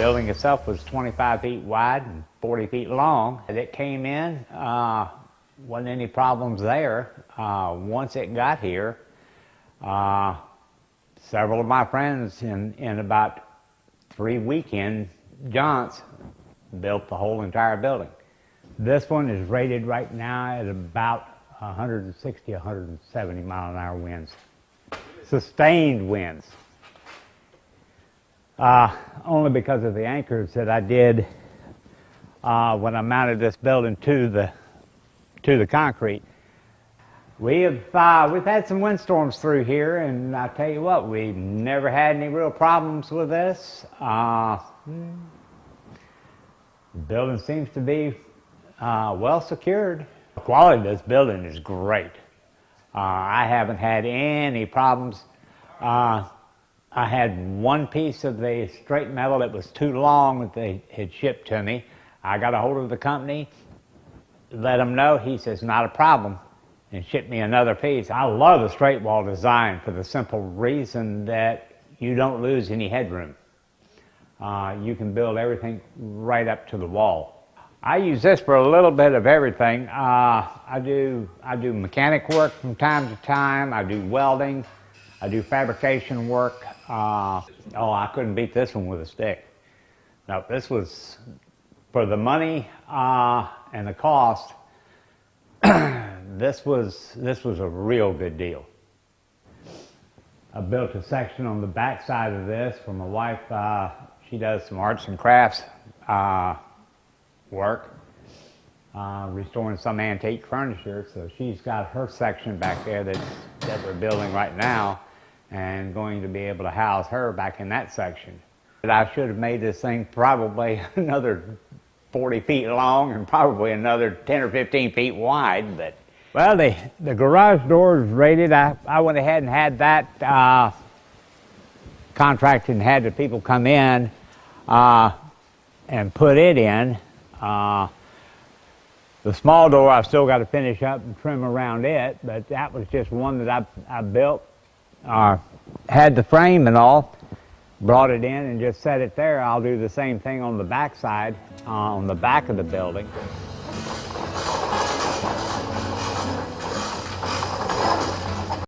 building itself was 25 feet wide and 40 feet long. As it came in, wasn't any problems there. Once it got here, several of my friends in about 3 weekend jaunts built the whole entire building. This one is rated right now at about 160, 170 mile-an-hour winds. Sustained winds. Only because of the anchors that I did when I mounted this building to the concrete. We've had some windstorms through here, and I tell you what, we've never had any real problems with this. The building seems to be well secured. The quality of this building is great. I haven't had any problems. I had one piece of the straight metal that was too long that they had shipped to me. I got a hold of the company, let him know. He says, not a problem, and shipped me another piece. I love the straight wall design for the simple reason that you don't lose any headroom. You can build everything right up to the wall. I use this for a little bit of everything. I do mechanic work from time to time. I do welding. I do fabrication work. I couldn't beat this one with a stick. No, this was, for the money and the cost, this was a real good deal. I built a section on the back side of this for my wife. She does some arts and crafts work, restoring some antique furniture. So she's got her section back there that we're building right now, and going to be able to house her back in that section. But I should have made this thing probably another 40 feet long and probably another 10 or 15 feet wide. But well, the garage door is rated. I went ahead and had that contracted and had the people come in and put it in. The small door I've still got to finish up and trim around it, but that was just one that I built. Had the frame and all, brought it in and just set it there. I'll do the same thing on the back side, on the back of the building.